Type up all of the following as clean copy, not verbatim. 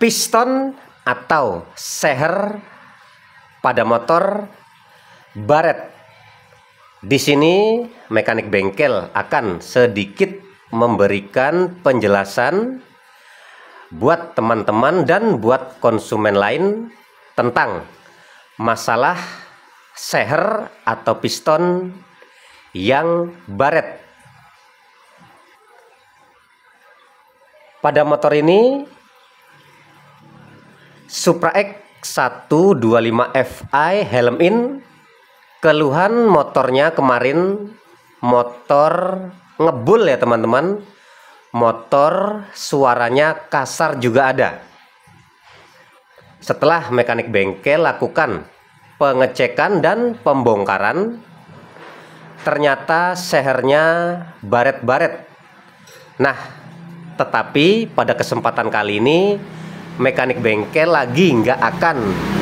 piston atau seher pada motor baret. Di sini mekanik bengkel akan sedikit memberikan penjelasan buat teman-teman dan buat konsumen lain tentang masalah seher atau piston yang baret. Pada motor ini Supra X 125 Fi helm in, keluhan motornya kemarin motor ngebul ya teman-teman, motor suaranya kasar juga ada. Setelah mekanik bengkel lakukan pengecekan dan pembongkaran, ternyata sehernya baret-baret. Nah, tetapi pada kesempatan kali ini mekanik bengkel lagi nggak akan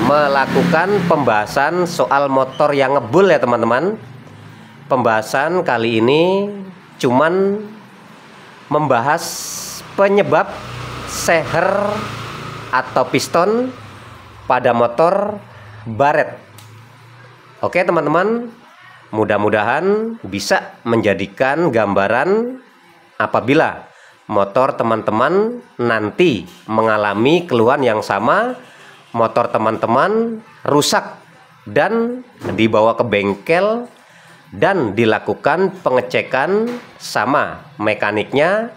melakukan pembahasan soal motor yang ngebul ya teman-teman. Pembahasan kali ini cuman membahas penyebab seher atau piston pada motor baret. Oke teman-teman, mudah-mudahan bisa menjadikan gambaran apabila motor teman-teman nanti mengalami keluhan yang sama, motor teman-teman rusak dan dibawa ke bengkel dan dilakukan pengecekan sama mekaniknya,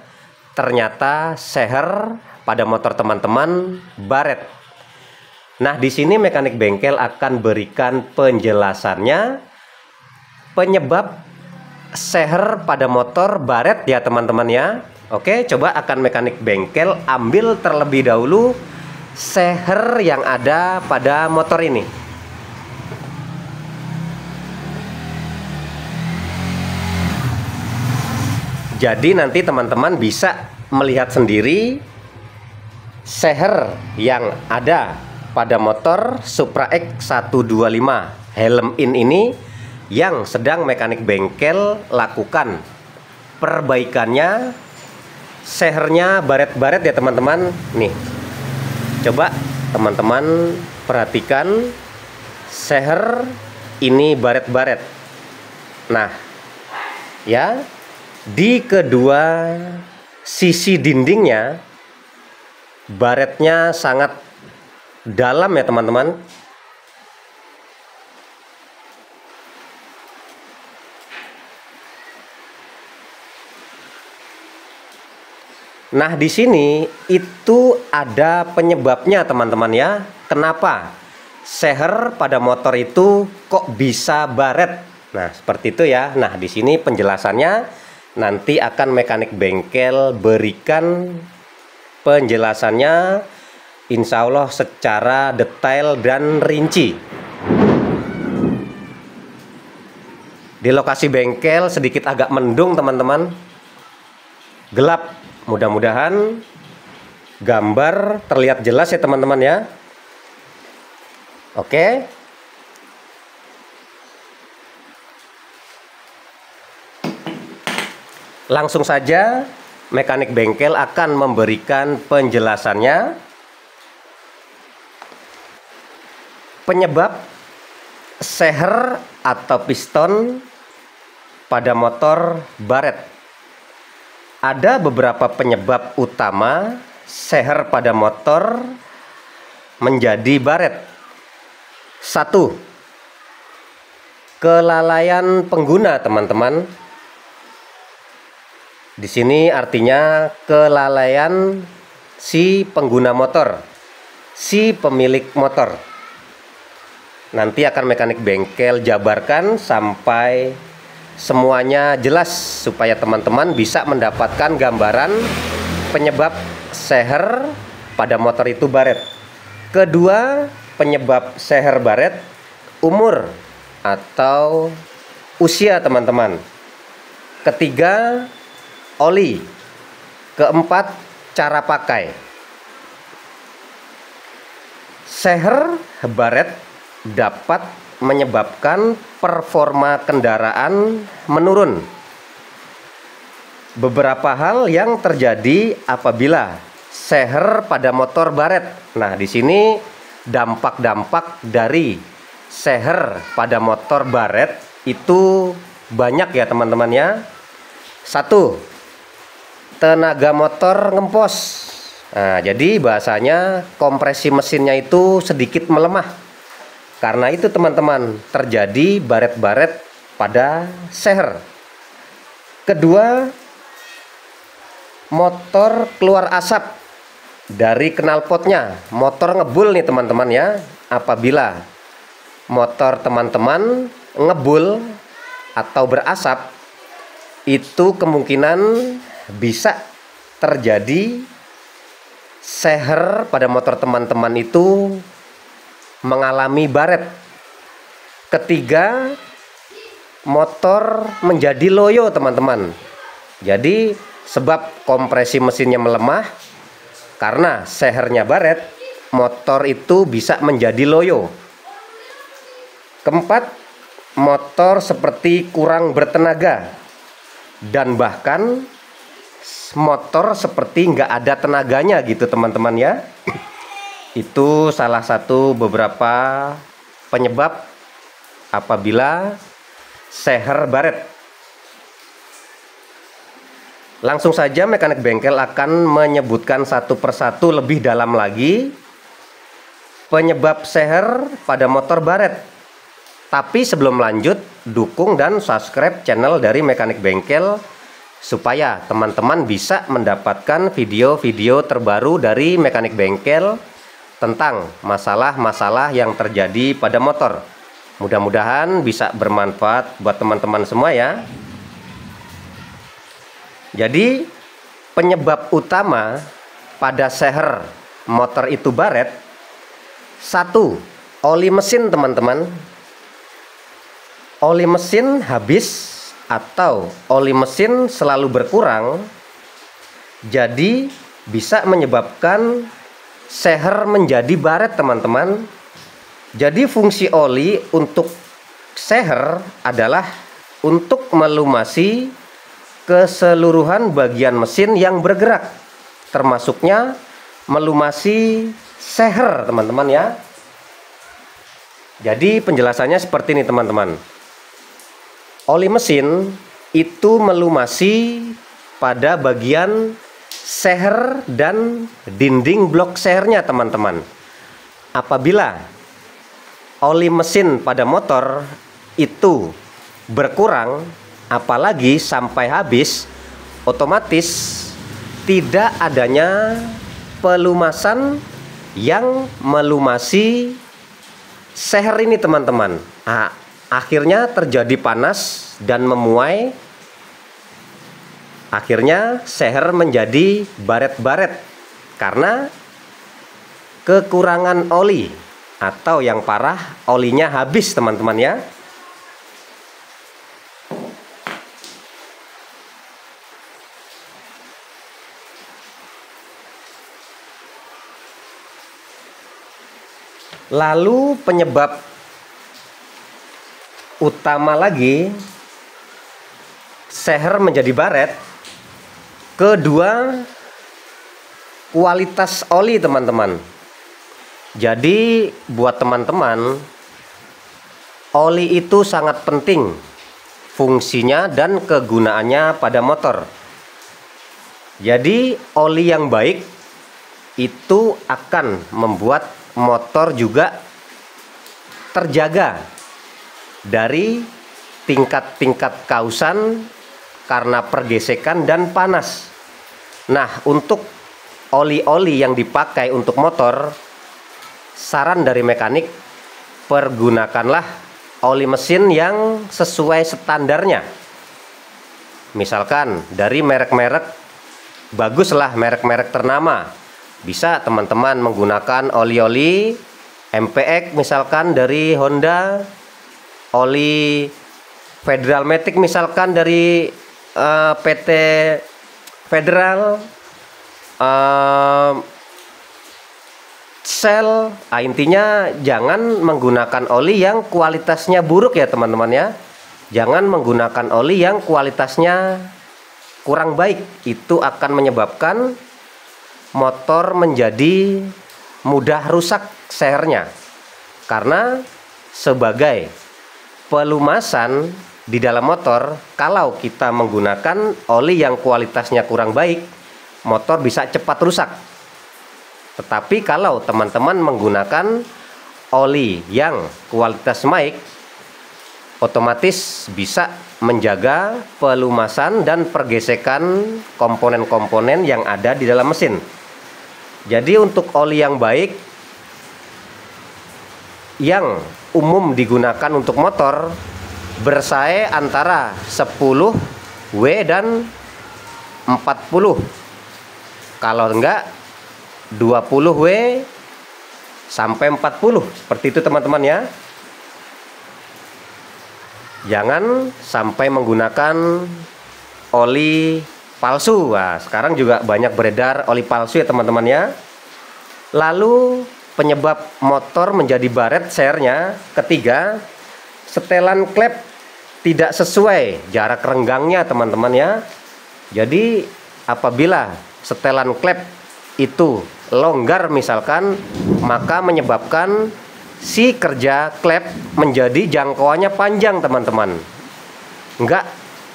ternyata seher pada motor teman-teman baret. Nah, di sini mekanik bengkel akan berikan penjelasannya penyebab seher pada motor baret ya teman-teman ya. Oke, coba akan mekanik bengkel ambil terlebih dahulu seher yang ada pada motor ini. Jadi nanti teman-teman bisa melihat sendiri seher yang ada pada motor Supra X 125 helm in ini yang sedang mekanik bengkel lakukan perbaikannya. Sehernya baret-baret ya teman-teman. Nih, coba teman-teman perhatikan, seher ini baret-baret. Nah ya, di kedua sisi dindingnya baretnya sangat dalam ya teman-teman. Nah, di sini itu ada penyebabnya teman-teman ya. Kenapa seher pada motor itu kok bisa baret? Nah, seperti itu ya. Nah, di sini penjelasannya nanti akan mekanik bengkel berikan penjelasannya insya Allah secara detail dan rinci. Di lokasi bengkel sedikit agak mendung teman-teman, gelap. Mudah-mudahan gambar terlihat jelas ya teman-teman ya. Oke. Langsung saja mekanik bengkel akan memberikan penjelasannya. Penyebab seher atau piston pada motor baret. Ada beberapa penyebab utama seher pada motor menjadi baret. 1. Kelalaian pengguna teman-teman. Di sini artinya kelalaian si pengguna motor, si pemilik motor. Nanti akan mekanik bengkel jabarkan sampai semuanya jelas supaya teman-teman bisa mendapatkan gambaran penyebab seher pada motor itu baret. Kedua, penyebab seher baret umur atau usia teman-teman. Ketiga, oli. Keempat, cara pakai. Seher baret dapat menyebabkan performa kendaraan menurun. Beberapa hal yang terjadi apabila seher pada motor baret. Nah, di sini dampak-dampak dari seher pada motor baret itu banyak ya teman-teman ya. 1. Tenaga motor ngempos. Nah, jadi bahasanya kompresi mesinnya itu sedikit melemah. Karena itu teman-teman, terjadi baret-baret pada seher. Kedua, motor keluar asap dari knalpotnya. Motor ngebul nih teman-teman ya. Apabila motor teman-teman ngebul atau berasap, itu kemungkinan bisa terjadi seher pada motor teman-teman itu mengalami baret. Ketiga, motor menjadi loyo teman-teman. Jadi sebab kompresi mesinnya melemah, karena sehernya baret, motor itu bisa menjadi loyo. Keempat, motor seperti kurang bertenaga, dan bahkan motor seperti nggak ada tenaganya gitu teman-teman ya. Itu salah satu beberapa penyebab apabila seher baret. Langsung saja mekanik bengkel akan menyebutkan satu persatu lebih dalam lagi penyebab seher pada motor baret. Tapi sebelum lanjut, dukung dan subscribe channel dari mekanik bengkel supaya teman-teman bisa mendapatkan video-video terbaru dari mekanik bengkel tentang masalah-masalah yang terjadi pada motor. Mudah-mudahan bisa bermanfaat buat teman-teman semua ya. Jadi penyebab utama pada seher motor itu baret, 1. Oli mesin teman-teman. Oli mesin habis atau oli mesin selalu berkurang, jadi bisa menyebabkan seher menjadi baret teman-teman. Jadi fungsi oli untuk seher adalah untuk melumasi keseluruhan bagian mesin yang bergerak, termasuknya melumasi seher teman-teman ya. Jadi penjelasannya seperti ini teman-teman. Oli mesin itu melumasi pada bagian seher dan dinding blok sehernya teman-teman. Apabila oli mesin pada motor itu berkurang, apalagi sampai habis, otomatis tidak adanya pelumasan yang melumasi seher ini teman-teman. Akhirnya terjadi panas dan memuai. Akhirnya seher menjadi baret-baret karena kekurangan oli, atau yang parah olinya habis teman-teman ya. Lalu penyebab utama lagi seher menjadi baret, kedua, kualitas oli teman-teman. Jadi buat teman-teman, oli itu sangat penting fungsinya dan kegunaannya pada motor. Jadi oli yang baik itu akan membuat motor juga terjaga dari tingkat-tingkat kausan karena pergesekan dan panas. Nah, untuk oli-oli yang dipakai untuk motor, saran dari mekanik, pergunakanlah oli mesin yang sesuai standarnya. Misalkan dari merek-merek baguslah, merek-merek ternama. Bisa teman-teman menggunakan oli-oli MPX misalkan dari Honda, oli Federal Matic misalkan dari PT Federal, Shell. Intinya jangan menggunakan oli yang kualitasnya buruk ya teman-teman ya. Jangan menggunakan oli yang kualitasnya kurang baik. Itu akan menyebabkan motor menjadi mudah rusak sehernya. Karena sebagai pelumasan di dalam motor, kalau kita menggunakan oli yang kualitasnya kurang baik, motor bisa cepat rusak. Tetapi kalau teman-teman menggunakan oli yang kualitas baik, otomatis bisa menjaga pelumasan dan pergesekan komponen-komponen yang ada di dalam mesin. Jadi untuk oli yang baik yang umum digunakan untuk motor bersae antara 10 W dan 40. Kalau enggak 20 W sampai 40. Seperti itu teman-teman ya. Jangan sampai menggunakan oli palsu. Nah, sekarang juga banyak beredar oli palsu ya teman-teman ya. Lalu penyebab motor menjadi baret sehernya, ketiga, setelan klep tidak sesuai jarak renggangnya teman-teman ya. Jadi apabila setelan klep itu longgar misalkan, maka menyebabkan si kerja klep menjadi jangkauannya panjang teman-teman, nggak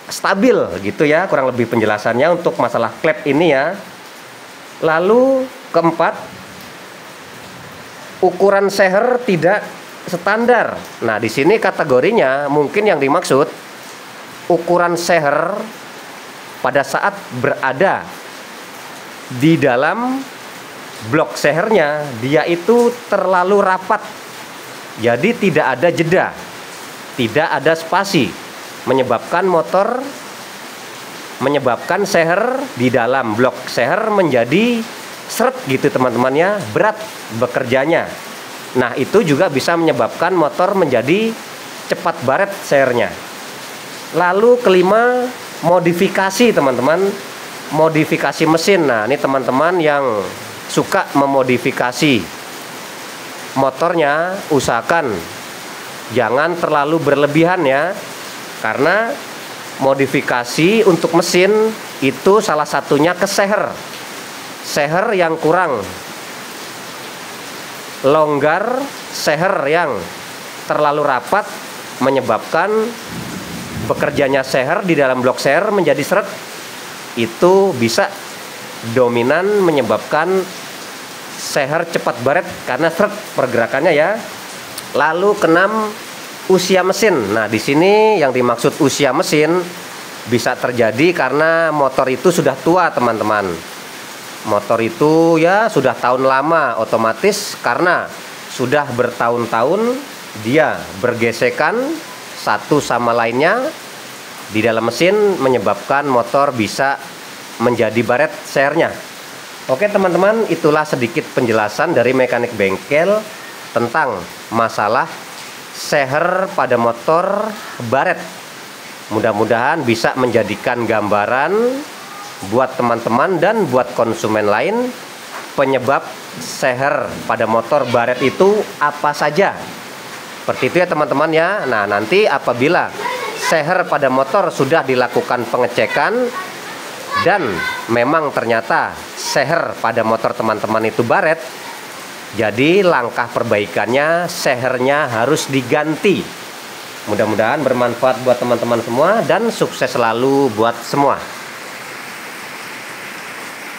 stabil gitu ya, kurang lebih penjelasannya untuk masalah klep ini ya. Lalu keempat, ukuran seher tidak standar. Nah di sini kategorinya mungkin yang dimaksud ukuran seher pada saat berada di dalam blok sehernya, dia itu terlalu rapat. Jadi tidak ada jeda, tidak ada spasi, menyebabkan seher di dalam blok seher menjadi seret gitu teman-teman ya, berat bekerjanya. Nah itu juga bisa menyebabkan motor menjadi cepat baret sehernya. Lalu kelima, modifikasi teman-teman, modifikasi mesin. Nah ini teman-teman yang suka memodifikasi motornya, usahakan jangan terlalu berlebihan ya, karena modifikasi untuk mesin itu salah satunya ke seher yang kurang longgar, seher yang terlalu rapat menyebabkan bekerjanya seher di dalam blok seher menjadi seret. Itu bisa dominan menyebabkan seher cepat baret karena seret pergerakannya ya. Lalu keenam, usia mesin. Nah di sini yang dimaksud usia mesin bisa terjadi karena motor itu sudah tua teman-teman. Motor itu ya sudah tahun lama, otomatis karena sudah bertahun-tahun dia bergesekan satu sama lainnya di dalam mesin, menyebabkan motor bisa menjadi baret sehernya. Oke teman-teman, itulah sedikit penjelasan dari mekanik bengkel tentang masalah seher pada motor baret. Mudah-mudahan bisa menjadikan gambaran buat teman-teman dan buat konsumen lain, penyebab seher pada motor baret itu apa saja. Seperti itu ya teman-teman ya. Nah nanti apabila seher pada motor sudah dilakukan pengecekan dan memang ternyata seher pada motor teman-teman itu baret, jadi langkah perbaikannya sehernya harus diganti. Mudah-mudahan bermanfaat buat teman-teman semua dan sukses selalu buat semua.